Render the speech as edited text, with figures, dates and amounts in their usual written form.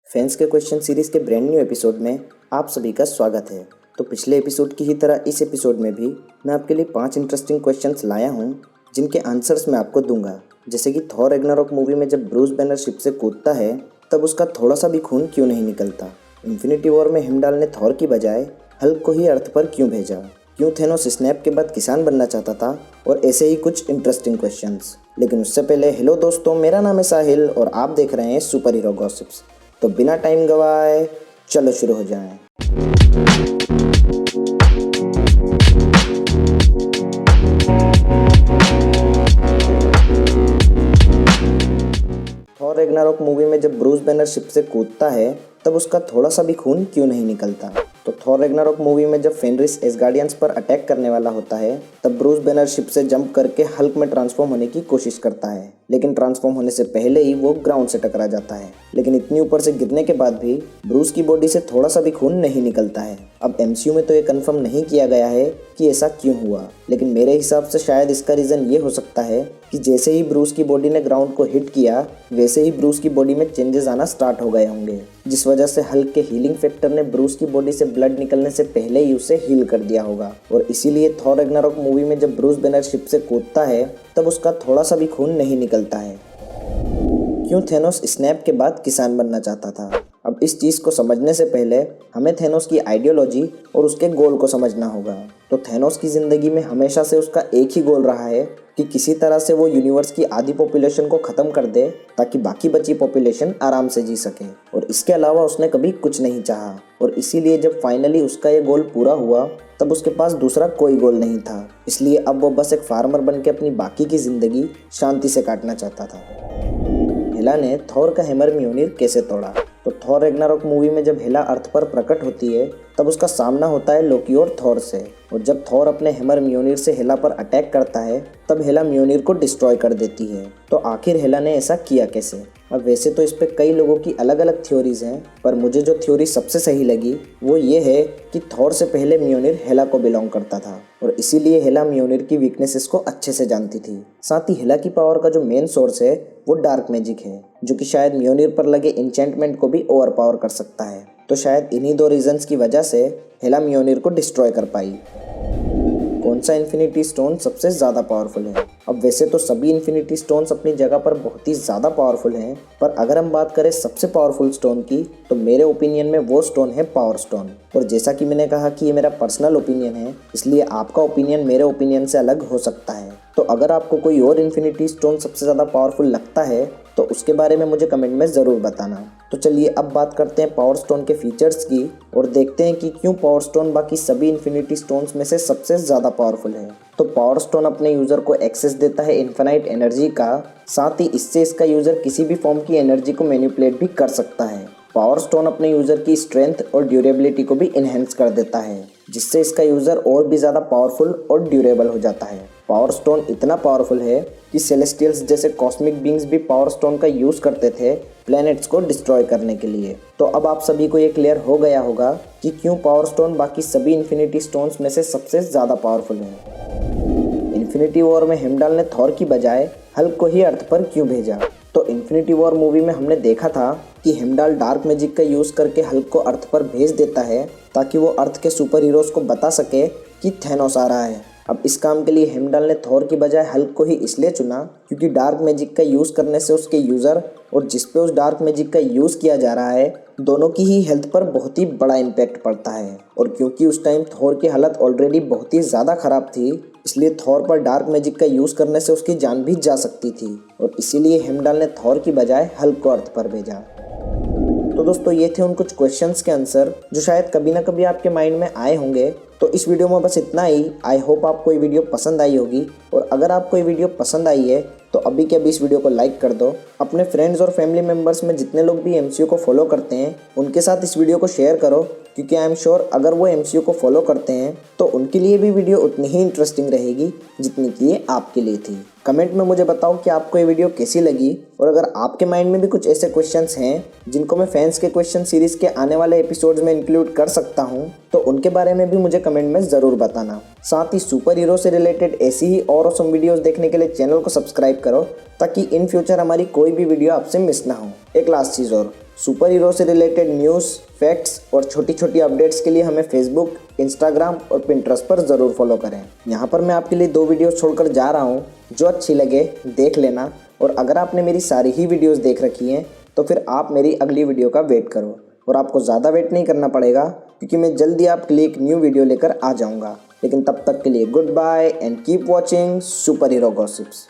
Fans के question series के brand new episode में आप सभी का स्वागत है। तो पिछले एपिसोड की ही तरह इस एपिसोड में भी मैं आपके लिए 5 इंटरेस्टिंग क्वेश्चंस लाया हूं, जिनके आंसर्स मैं आपको दूंगा। जैसे कि थॉर रैग्नारोक मूवी में जब ब्रूस बैनर शिप से कूदता है तब उसका थोड़ा सा भी खून क्यों नहीं निकलता। इन्फिनिटी वॉर में हिमडाल ने थॉर की बजाय हल्क को ही अर्थ पर क्यों भेजा। क्यों थेनोस स्नैप के बाद किसान बनना चाहता था, और ऐसे ही कुछ इंटरेस्टिंग क्वेश्चंस। लेकिन उससे पहले हेलो दोस्तों, मेरा नाम है साहिल और आप देख रहे हैं सुपर हीरो गॉसिप्स। तो बिना टाइम गवाए चलो शुरू हो जाएं। थॉर रैग्नारोक मूवी में जब ब्रूस बैनर शिप से कूदता है तब उसका थोड़ा सा भी खून क्यों नहीं निकलता। तो थॉर रैग्नारोक मूवी में जब फेनरिस एसगार्डियंस पर अटैक करने वाला होता है तब ब्रूस बैनर शिप से जंप करके हल्क में ट्रांसफॉर्म होने की कोशिश करता है, लेकिन ट्रांसफॉर्म होने से पहले ही वो ग्राउंड से टकरा जाता है। लेकिन इतनी ऊपर से गिरने के बाद भी ब्रूस की बॉडी से थोड़ा सा भी खून नहीं निकलता है। अब एमसीयू में तो ये कंफर्म नहीं किया गया है कि ऐसा क्यों हुआ, लेकिन मेरे हिसाब से शायद इसका रीज़न ये हो सकता है कि जैसे ही ब्रूस की बॉडी ने ग्राउंड को हिट किया वैसे ही ब्रूस की बॉडी में चेंजेस आना स्टार्ट हो गए होंगे, जिस वजह से हल्क के हीलिंग फैक्टर ने ब्रूस की बॉडी से ब्लड निकलने से पहले ही उसे हील कर दिया होगा। और इसीलिए थॉर रैग्नारोक मूवी में जब ब्रूस बैनर शिप से कूदता है तब उसका थोड़ा सा भी खून नहीं निकलता है। क्यों थेनोस स्नैप के बाद किसान बनना चाहता था। अब इस चीज़ को समझने से पहले हमें थेनोस की आइडियोलॉजी और उसके गोल को समझना होगा। तो थेनोस की ज़िंदगी में हमेशा से उसका एक ही गोल रहा है कि किसी तरह से वो यूनिवर्स की आधी पॉपुलेशन को ख़त्म कर दे ताकि बाकी बची पॉपुलेशन आराम से जी सके, और इसके अलावा उसने कभी कुछ नहीं चाहा। और इसीलिए जब फाइनली उसका ये गोल पूरा हुआ तब उसके पास दूसरा कोई गोल नहीं था, इसलिए अब वो बस एक फार्मर बन के अपनी बाकी की ज़िंदगी शांति से काटना चाहता था। हेला ने थॉर का हैमर म्योनिर कैसे तोड़ा। तो थॉर रैग्नारोक मूवी में जब हेला अर्थ पर प्रकट होती है तब उसका सामना होता है लोकी और थॉर से, और जब थॉर अपने हैमर म्योनिर से हेला पर अटैक करता है तब हेला म्योनिर को डिस्ट्रॉय कर देती है। तो आखिर हेला ने ऐसा किया कैसे। अब वैसे तो इस पे कई लोगों की अलग अलग थ्योरीज हैं, पर मुझे जो थ्योरी सबसे सही लगी वो ये है कि थॉर से पहले म्योनिर हेला को बिलोंग करता था, और इसीलिए हेला म्योनिर की वीकनेसेस को अच्छे से जानती थी। साथ ही हेला की पावर का जो मेन सोर्स है वो डार्क मैजिक है, जो कि शायद म्योनिर पर लगे इंचेंटमेंट को भी ओवर पावर कर सकता है। तो शायद इन्हीं दो रीजंस की वजह से हेला म्योनिर को डिस्ट्रॉय कर पाई। कौन सा इन्फिनिटी स्टोन सबसे ज़्यादा पावरफुल है। अब वैसे तो सभी इन्फिनिटी स्टोन्स अपनी जगह पर बहुत ही ज़्यादा पावरफुल हैं, पर अगर हम बात करें सबसे पावरफुल स्टोन की तो मेरे ओपिनियन में वो स्टोन है पावर स्टोन। और जैसा कि मैंने कहा कि ये मेरा पर्सनल ओपिनियन है, इसलिए आपका ओपिनियन मेरे ओपिनियन से अलग हो सकता है। तो अगर आपको कोई और इन्फिनिटी स्टोन सबसे ज़्यादा पावरफुल लगता है तो उसके बारे में मुझे कमेंट में ज़रूर बताना। तो चलिए अब बात करते हैं पावर स्टोन के फीचर्स की और देखते हैं कि क्यों पावर स्टोन बाकी सभी इन्फिनिटी स्टोन्स में से सबसे ज़्यादा पावरफुल है। तो पावर स्टोन अपने यूज़र को एक्सेस देता है इन्फिनाइट एनर्जी का, साथ ही इससे इसका यूज़र किसी भी फॉर्म की एनर्जी को मैनिपुलेट भी कर सकता है। पावर स्टोन अपने यूज़र की स्ट्रेंथ और ड्यूरेबिलिटी को भी इन्हेंस कर देता है, जिससे इसका यूज़र और भी ज़्यादा पावरफुल और ड्यूरेबल हो जाता है। पावर स्टोन इतना पावरफुल है कि सेलेस्टियल्स जैसे कॉस्मिक बींग्स भी पावर स्टोन का यूज़ करते थे प्लैनेट्स को डिस्ट्रॉय करने के लिए। तो अब आप सभी को ये क्लियर हो गया होगा कि क्यों पावर स्टोन बाकी सभी इन्फिनिटी स्टोन्स में से सबसे ज़्यादा पावरफुल है। इन्फिनिटी वॉर में हिमडाल ने थॉर की बजाय हल्क को ही अर्थ पर क्यों भेजा। तो इन्फिनिटी वॉर मूवी में हमने देखा था कि हिमडाल डार्क मैजिक का यूज़ करके हल्क को अर्थ पर भेज देता है ताकि वो अर्थ के सुपर हीरोज़ को बता सके कि थेनोस आ रहा है। अब इस काम के लिए हिमडाल ने थॉर की बजाय हल्क को ही इसलिए चुना क्योंकि डार्क मैजिक का यूज़ करने से उसके यूज़र और जिस पे उस डार्क मैजिक का यूज़ किया जा रहा है दोनों की ही हेल्थ पर बहुत ही बड़ा इम्पैक्ट पड़ता है। और क्योंकि उस टाइम थॉर की हालत ऑलरेडी बहुत ही ज़्यादा ख़राब थी, इसलिए थॉर पर डार्क मैजिक का यूज़ करने से उसकी जान भी जा सकती थी, और इसीलिए हिमडाल ने थॉर की बजाय हल्क को अर्थ पर भेजा। तो दोस्तों ये थे उन कुछ क्वेश्चंस के आंसर जो शायद कभी ना कभी आपके माइंड में आए होंगे। तो इस वीडियो में बस इतना ही। आई होप आपको ये वीडियो पसंद आई होगी, और अगर आपको ये वीडियो पसंद आई है तो अभी के अभी इस वीडियो को लाइक कर दो। अपने फ्रेंड्स और फैमिली मेम्बर्स में जितने लोग भी एमसीयू को फॉलो करते हैं उनके साथ इस वीडियो को शेयर करो, क्योंकि आई एम श्योर अगर वो एमसीयू को फॉलो करते हैं तो उनके लिए भी वीडियो उतनी ही इंटरेस्टिंग रहेगी जितनी कि ये आपके लिए थी। कमेंट में मुझे बताओ कि आपको ये वीडियो कैसी लगी, और अगर आपके माइंड में भी कुछ ऐसे क्वेश्चंस हैं जिनको मैं फैंस के क्वेश्चन सीरीज़ के आने वाले एपिसोड्स में इंक्लूड कर सकता हूँ तो उनके बारे में भी मुझे कमेंट में ज़रूर बताना। साथ ही सुपर हीरो से रिलेटेड ऐसी ही और ऑसम वीडियोस देखने के लिए चैनल को सब्सक्राइब करो ताकि इन फ्यूचर हमारी कोई भी वीडियो आपसे मिस ना हो। एक लास्ट चीज़ और, सुपर हीरो से रिलेटेड न्यूज़, फैक्ट्स और छोटी छोटी अपडेट्स के लिए हमें फेसबुक, इंस्टाग्राम और पिंटरेस्ट पर ज़रूर फॉलो करें। यहाँ पर मैं आपके लिए 2 वीडियोस छोड़कर जा रहा हूँ, जो अच्छी लगे देख लेना। और अगर आपने मेरी सारी ही वीडियोस देख रखी हैं तो फिर आप मेरी अगली वीडियो का वेट करो। और आपको ज़्यादा वेट नहीं करना पड़ेगा, क्योंकि मैं जल्दी आपके लिए एक न्यू वीडियो लेकर आ जाऊँगा। लेकिन तब तक के लिए goodbye and keep watching superhero gossips.